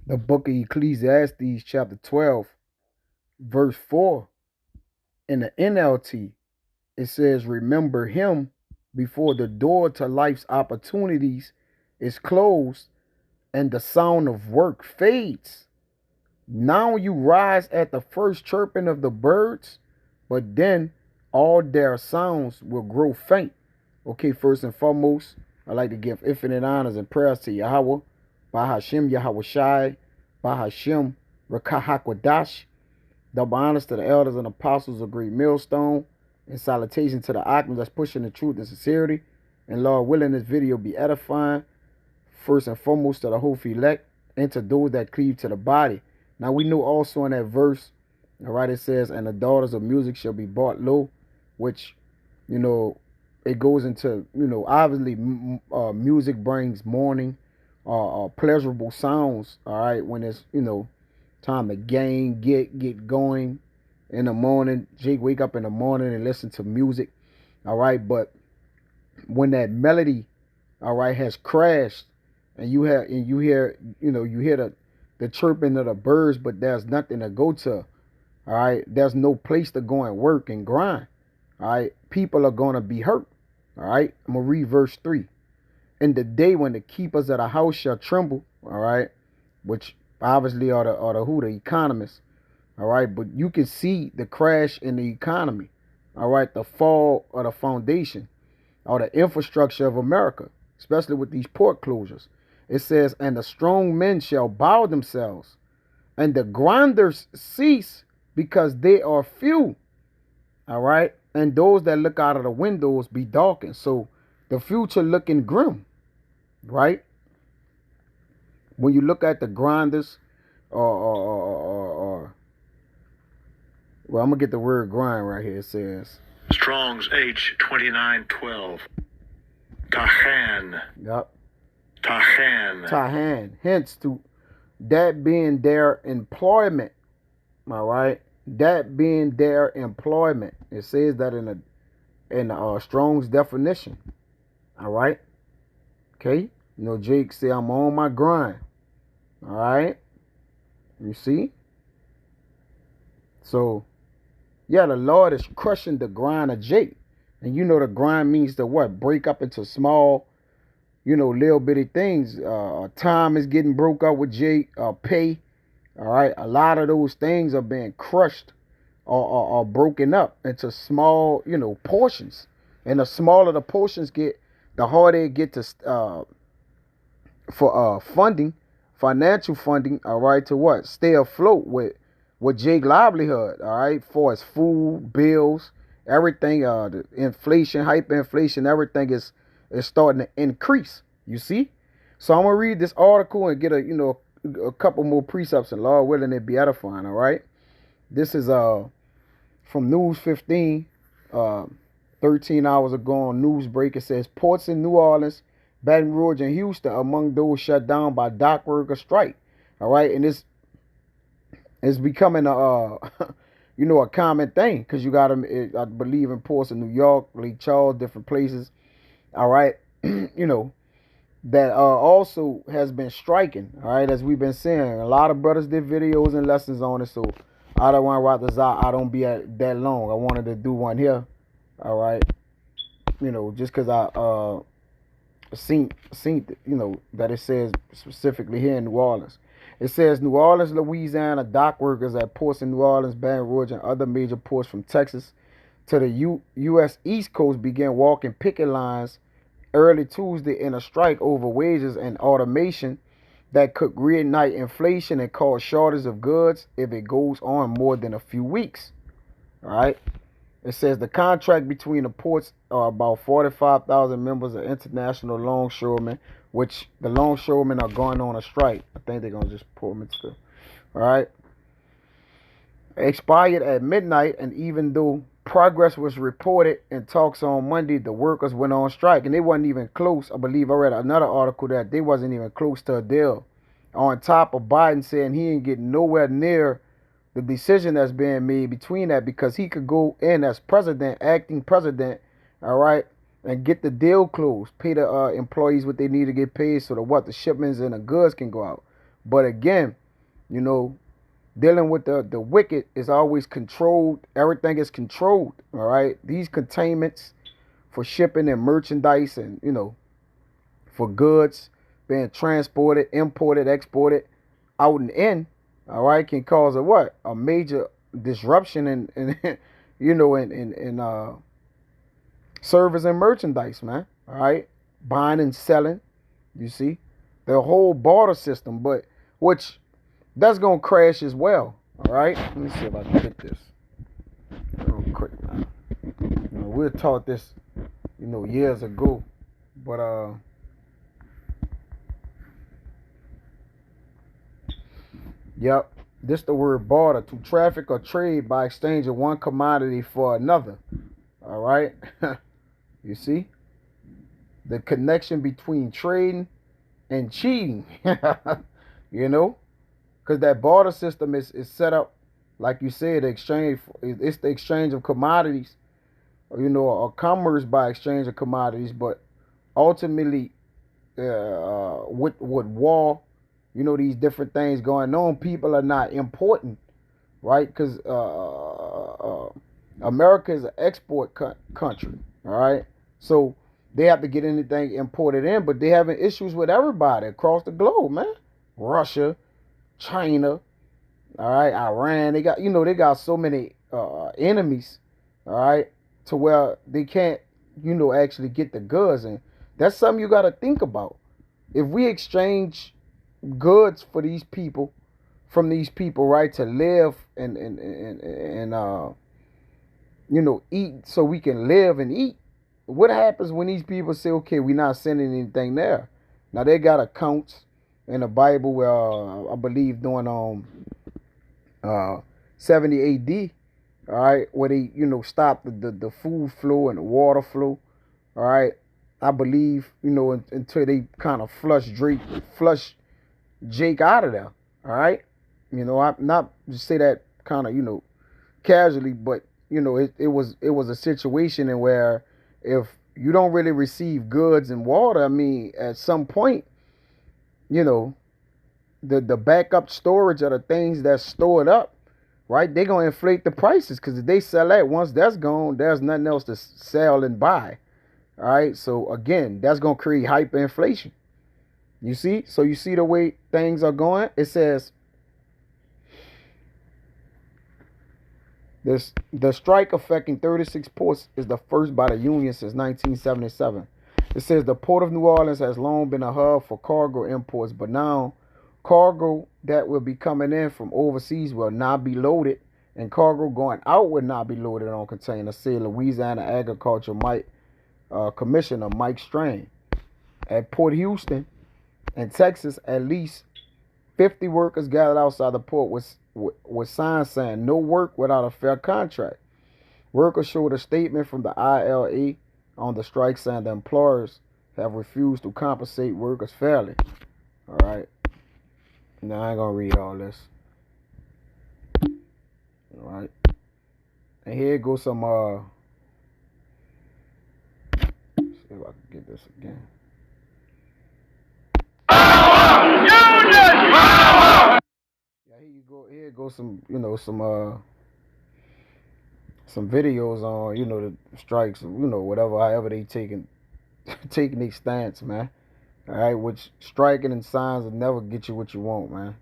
The book of Ecclesiastes, chapter 12, verse 4. In the NLT, it says, remember him before the door to life's opportunities is closed and the sound of work fades. Now you rise at the first chirping of the birds, but then all their sounds will grow faint. Okay, first and foremost, I'd like to give infinite honors and prayers to Yahweh, Bahashem Yahweh Shai, Bahashem Rakahakwadash. Double honors to the elders and apostles of Great Millstone, and salutation to the Akram that's pushing the truth and sincerity. And Lord willing, this video be edifying, first and foremost to the whole elect, and to those that cleave to the body. Now we know also in that verse, all right, it says, and the daughters of music shall be brought low, which, it goes into, obviously music brings mourning, pleasurable sounds, all right, when it's, time to get going in the morning. Jake wake up in the morning and listen to music, all right, but when that melody, all right, has crashed, and you hear the chirping of the birds, but there's nothing to go to. All right, there's no place to go and work and grind. All right, people are gonna be hurt. All right, I'm gonna read verse 3. In the day when the keepers of the house shall tremble, all right, which obviously are the economists. All right, but you can see the crash in the economy. All right, the fall of the foundation or the infrastructure of America, especially with these port closures. It says, and the strong men shall bow themselves, and the grinders cease because they are few. All right. And those that look out of the windows be darkened. So the future looking grim, right? When you look at the grinders, well, I'm going to get the word grind right here. It says, Strong's H2912. Tahan. Yep. Tahan. Hence to that being their employment. All right. That being their employment. It says that in Strong's definition. All right. Okay. Jake say I'm on my grind. All right. You see? So, yeah, the Lord is crushing the grind of Jake. And the grind means to what? Break up into small, little bitty things. Time is getting broke up with Jake. Pay. All right. A lot of those things are being crushed or broken up into small, portions. And the smaller the portions get, the harder it get to for funding, financial funding, all right, to what? Stay afloat with Jake livelihood, all right, for his food, bills, everything, the inflation, hyperinflation, everything is starting to increase. You see? So I'm gonna read this article and get a couple more precepts, and Lord willing, it be edifying, all right? This is from News 15, 13 hours ago on Newsbreak. It says ports in New Orleans, Baton Rouge, and Houston among those shut down by dock worker strike. All right, and it's becoming a a common thing because you got them. I believe in ports in New York, Lake Charles, different places. All right, that also has been striking. All right, as we've been seeing, a lot of brothers did videos and lessons on it. So I don't want to write this out. I don't be at that long. I wanted to do one here. All right, just because I seen that it says specifically here in New Orleans. It says New Orleans, Louisiana dock workers at ports in New Orleans, Baton Rouge, and other major ports from Texas to the U.S. East Coast began walking picket lines early Tuesday in a strike over wages and automation that could reignite inflation and cause shortage of goods if it goes on more than a few weeks. All right. It says the contract between the ports are about 45,000 members of international longshoremen, which the longshoremen are going on a strike. I think they're going to just pull them into. All right. Expired at midnight, and even though progress was reported in talks on Monday, the workers went on strike, and they wasn't even close. I believe I read another article that they wasn't even close to a deal. On top of Biden saying he ain't getting nowhere near the decision that's being made between that, because he could go in as president, acting president, all right, and get the deal closed, pay the employees what they need to get paid so the shipments and the goods can go out. But again, you know, dealing with the wicked is always controlled. Everything is controlled. All right. These containments for shipping and merchandise and, for goods being transported, imported, exported out and in, all right, can cause a what? A major disruption in in service and merchandise, man. All right. Buying and selling, you see. The whole barter system, but which that's gonna crash as well. All right. Let me see if I can get this real quick, man. We were taught this, years ago, but yep. This the word barter, to traffic or trade by exchange of one commodity for another. All right. You see the connection between trading and cheating. you know, because that barter system is set up, like you said, the exchange. It's the exchange of commodities, or commerce by exchange of commodities. But ultimately, with war, these different things going on, people are not important, right? Because America is an export country, all right? So they have to get anything imported in, but they having issues with everybody across the globe, man. Russia, China, all right, Iran. They got so many enemies, all right, to where they can't, actually get the goods, and that's something you got to think about. If we exchange goods for these people, from these people, right, to live and eat, so we can live and eat. What happens when these people say, okay, we're not sending anything there? Now they got accounts in the Bible where I believe during 70 AD, all right, where they stopped the food flow and the water flow, all right. I believe until they kind of flush Jake out of there, all right. I'm not just say that kind of casually, but it was a situation in where if you don't really receive goods and water, I mean, at some point, you know, the backup storage of the things that's stored up, right? They're gonna inflate the prices because if they sell that, once that's gone, there's nothing else to sell and buy. All right. So again, that's gonna create hyperinflation. You see? So you see the way things are going? It says this: the strike affecting 36 ports is the first by the union since 1977. It says the port of New Orleans has long been a hub for cargo imports, but now cargo that will be coming in from overseas will not be loaded, and cargo going out will not be loaded on containers, said Louisiana Agriculture Commissioner Mike Strain. At Port Houston in Texas, at least 50 workers gathered outside the port with signs saying no work without a fair contract. Workers showed a statement from the ILA on the strike saying the employers have refused to compensate workers fairly. All right. Now I ain't gonna read all this. All right. And here goes some see if I can get this again. Yeah, here you go. Here goes some videos on the strikes, whatever, however they taking their stance, man. All right, which striking and signs will never get you what you want, man.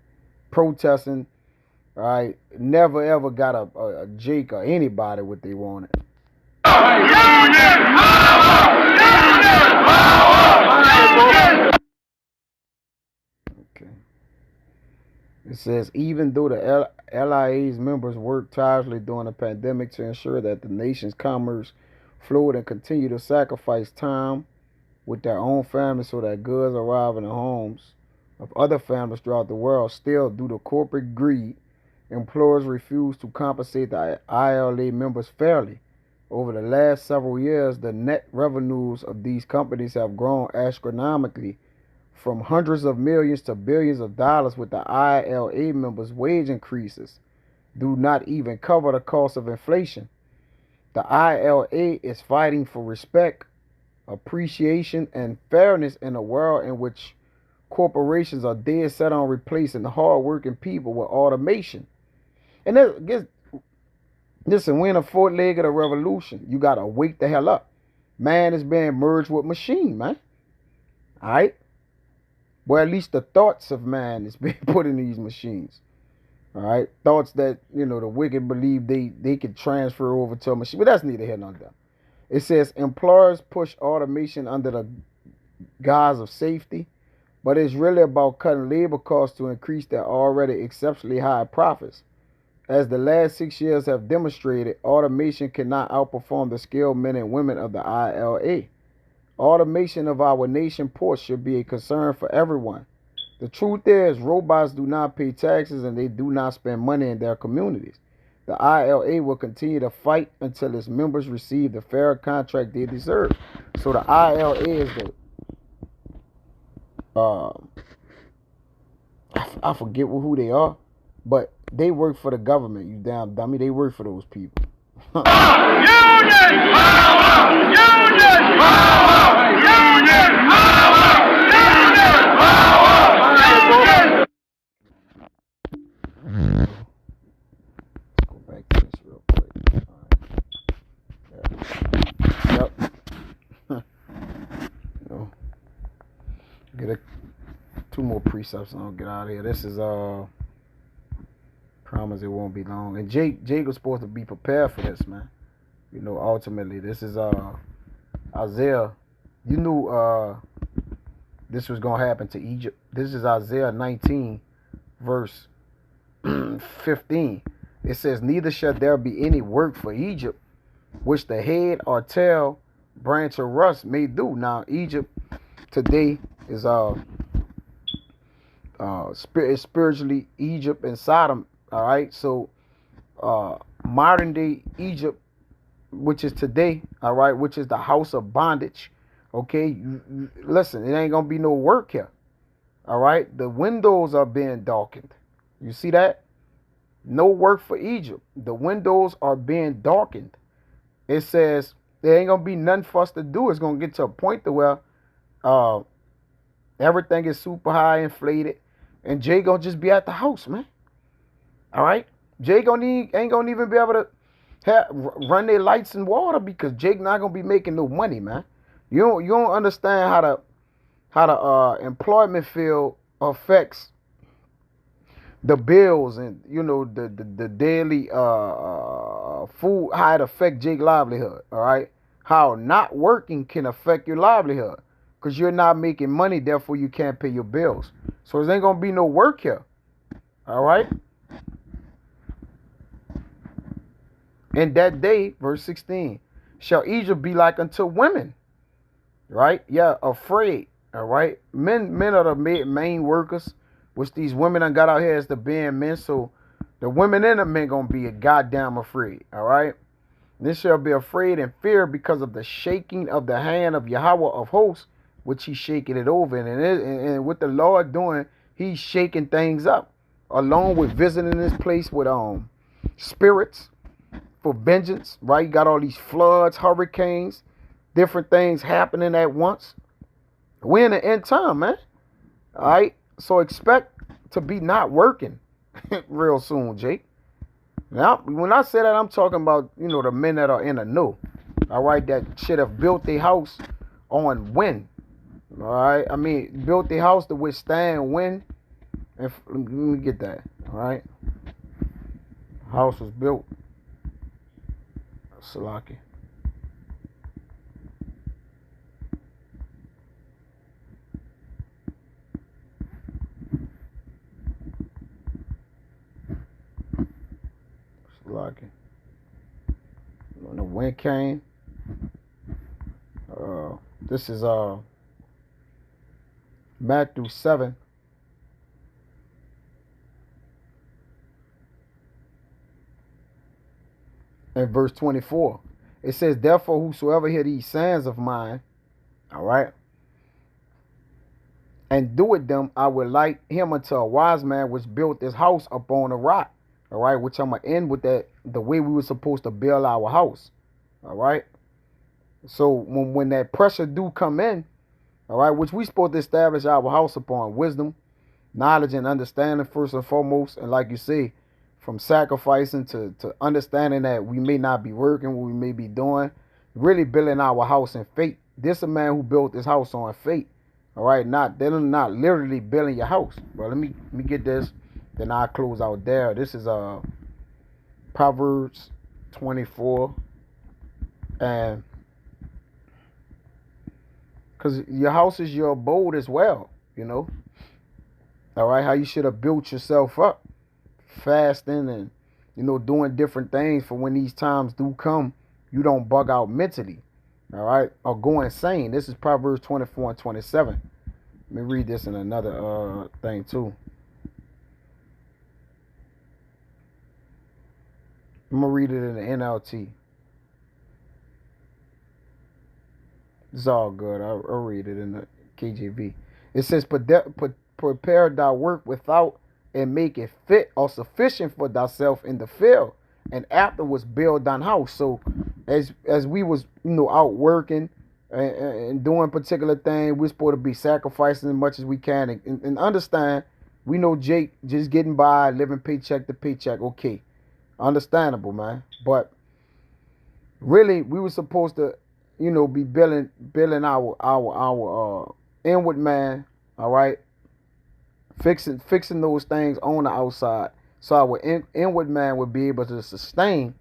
Protesting, all right, never ever got a Jake or anybody what they wanted. Union power! Union power! Okay. It says, even though the LIA's members worked tirelessly during the pandemic to ensure that the nation's commerce flowed and continue to sacrifice time with their own families so that goods arrive in the homes of other families throughout the world, still, due to corporate greed, employers refuse to compensate the ILA members fairly. Over the last several years, the net revenues of these companies have grown astronomically, from hundreds of millions to billions of dollars, with the ILA members' wage increases do not even cover the cost of inflation. The ILA is fighting for respect, appreciation, and fairness in a world in which corporations are dead set on replacing hard-working people with automation. And listen, we're in a fourth leg of the revolution. You gotta wake the hell up. Man is being merged with machine, man. All right. Well, at least the thoughts of man is being put in these machines. All right, thoughts that the wicked believe they can transfer over to a machine, but that's neither here nor there. It says employers push automation under the guise of safety, but it's really about cutting labor costs to increase their already exceptionally high profits. As the last 6 years have demonstrated, automation cannot outperform the skilled men and women of the ILA. Automation of our nation ports should be a concern for everyone. The truth is, robots do not pay taxes and they do not spend money in their communities. The ILA will continue to fight until its members receive the fair contract they deserve. So the ILA is I forget who they are, but they work for the government, you damn dummy. They work for those people. Union power! Union power! Union power! Union power! Union! Let's go back to this real quick. All right. Yep. Get two more precepts and I'll get out of here. This is promise it won't be long. And Jake was supposed to be prepared for this, man. Ultimately, this is Isaiah. You knew this was gonna happen to Egypt. This is Isaiah 19, verse 15. It says, "Neither shall there be any work for Egypt, which the head or tail, branch or rust may do." Now, Egypt today is spiritually Egypt and Sodom. All right, so modern day Egypt, which is today, all right, which is the house of bondage. Okay, listen, it ain't gonna be no work here. All right, the windows are being darkened. You see that? No work for Egypt. The windows are being darkened. It says there ain't gonna be nothing for us to do. It's gonna get to a point to where everything is super high inflated, and Jay gonna just be at the house, man. All right, Jay ain't gonna even be able to run their lights and water because Jake not gonna be making no money, man. You don't understand how the employment field affects the bills and the daily food, how it affect Jake livelihood. All right, how not working can affect your livelihood because you're not making money, therefore you can't pay your bills. So there ain't gonna be no work here. All right. In that day, verse 16, shall Egypt be like unto women, right? Yeah, afraid, all right? Men are the main workers, which these women done got out here as the being men, so the women and the men gonna be a goddamn afraid, all right? This shall be afraid and fear because of the shaking of the hand of Yahweh of hosts, which he's shaking it over. And with the Lord doing, he's shaking things up, along with visiting this place with spirits, for vengeance, right? You got all these floods, hurricanes, different things happening at once. We're in the end time, man. All right? So expect to be not working real soon, Jake. Now, when I say that, I'm talking about, the men that are in the know. All right? That should have built their house on wind. All right? I mean, built their house to withstand wind. And let me get that. All right? House was built. Salaki. Salaki. When the wind came, this is Matthew 7. In verse 24, it says, "Therefore, whosoever hear these sayings of mine, all right, and doeth them, I will like him unto a wise man which built his house upon a rock." All right, which I'm gonna end with that, the way we were supposed to build our house. All right. So when that pressure do come in, All right, which we supposed to establish our house upon wisdom, knowledge, and understanding first and foremost. And like you say, from sacrificing to understanding that we may not be working, what we may be doing, really building our house in faith. This a man who built this house on faith. All right, they're not literally building your house. But let me get this, then I'll close out there. This is Proverbs 24, and because your house is your abode as well, you know. All right, how you should have built yourself up, fasting and doing different things for when these times do come, you don't bug out mentally. All right, or go insane. This is Proverbs 24 and 27. Let me read this in another thing too. I'm gonna read it in the NLT. It's all good. I'll read it in the KJV. It says, prepare thy work without, and make it fit or sufficient for thyself in the field, and afterwards build thine house. So as we was out working and doing particular things, we're supposed to be sacrificing as much as we can, and understand, we know Jake just getting by, living paycheck to paycheck. Okay, understandable, man. But really, we were supposed to be building our inward man. All right, fixing those things on the outside, so our inward man would be able to sustain,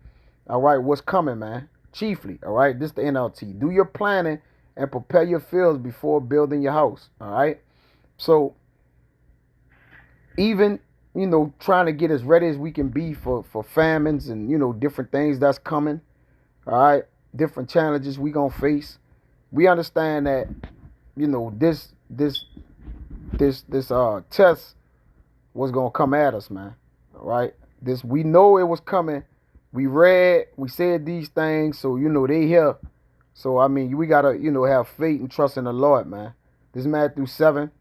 all right, what's coming, man. Chiefly, all right, this the NLT. Do your planning and prepare your fields before building your house. All right, so even trying to get as ready as we can be for famines and different things that's coming. All right, different challenges we gonna face. We understand that this test was gonna come at us, man. All right, we know it was coming. We read, we said these things, so they here. So I mean, we gotta have faith and trust in the Lord, man. This is Matthew 7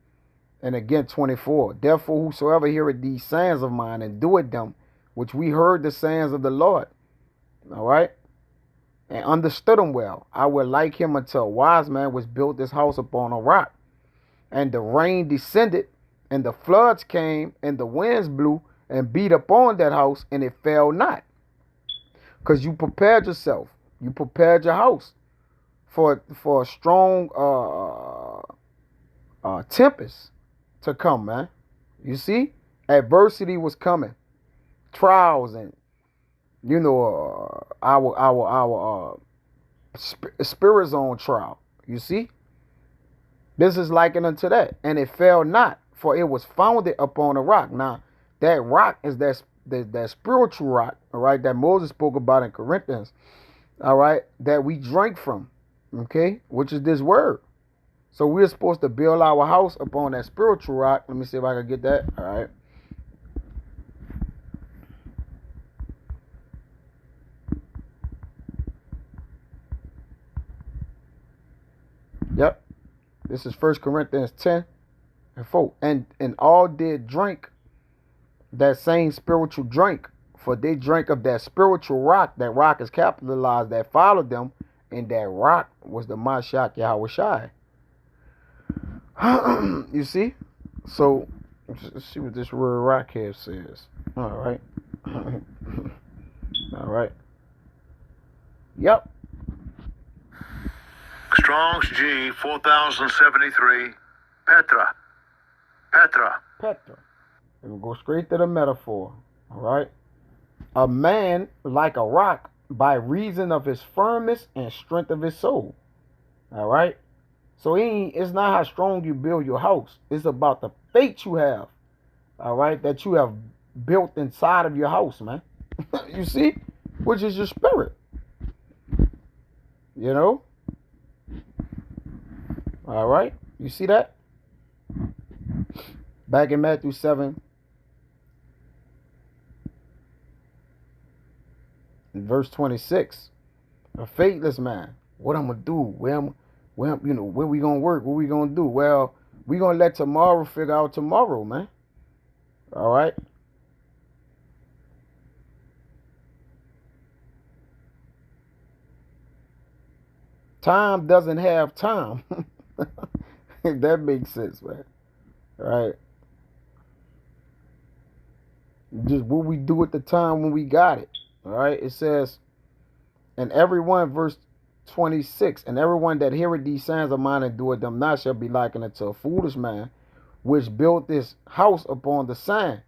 and again 24. Therefore, whosoever heareth these sayings of mine and doeth them, which we heard the sayings of the Lord, all right, and understood them well, I will like him unto a wise man which built this house upon a rock. And the rain descended, and the floods came, and the winds blew and beat upon that house, and it fell not. Because you prepared yourself. You prepared your house for a strong tempest to come, man. You see? Adversity was coming. Trials and, our spirit's on trial. You see? This is likened unto that. And it fell not, for it was founded upon a rock. Now, that rock is that spiritual rock, all right, that Moses spoke about in Corinthians, all right, that we drank from, okay, which is this word. So we're supposed to build our house upon that spiritual rock. Let me see if I can get that. All right. Yep. This is 1 Corinthians 10 and 4. And all did drink that same spiritual drink, for they drank of that spiritual rock. That rock is capitalized, that followed them, and that rock was the Mashiach Yahweh Shai. You see? So, let's see what this word rock here says. All right. All right. Yep. Strong's G 4073. Petra. And we'll go straight to the metaphor. All right. A man like a rock by reason of his firmness and strength of his soul. All right. So it's not how strong you build your house. It's about the faith you have. All right. That you have built inside of your house, man. You see? Which is your spirit. You know? All right. You see that? Back in Matthew 7. In verse 26. A faithless man. What I'm going to do? Where we going to work? What we going to do? Well, we going to let tomorrow figure out tomorrow, man. All right. Time doesn't have time. If that makes sense, man. Right? Just what we do at the time when we got it. All right? It says, and everyone, verse 26, and everyone that heareth these signs of mine and doeth them not shall be likened unto a foolish man, which built this house upon the sand.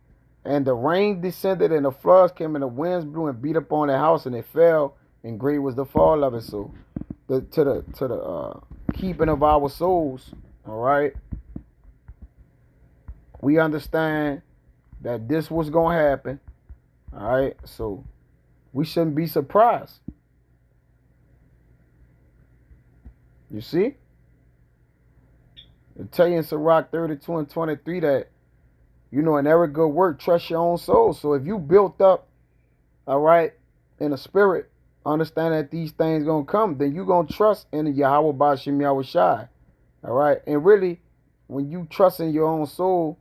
And the rain descended, and the floods came, and the winds blew and beat upon the house, and it fell, and great was the fall of it. So, to the keeping of our souls, all right, we understand that this was gonna happen, all right. So, we shouldn't be surprised. You see, it tell you in Sirach 32 and 23 that, in every good work, trust your own soul. So if you built up, all right, in the spirit, understand that these things going to come, then you going to trust in Yahweh Bashim Yahweh Shai. All right. And really, when you trust in your own soul,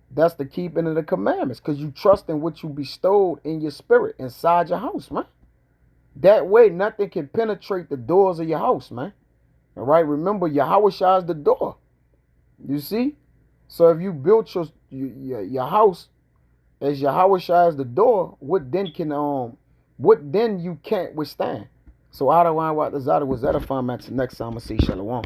that's the keeping of the commandments, because you trust in what you bestowed in your spirit inside your house, man. That way, nothing can penetrate the doors of your house, man. All right. Remember, Yahweh Shai is the door. You see? So if you built your house as Yahweh Shai is the door, what then you can't withstand? So I don't want what the Zada was edifying, man. Till next time, I'm going to say Shalom.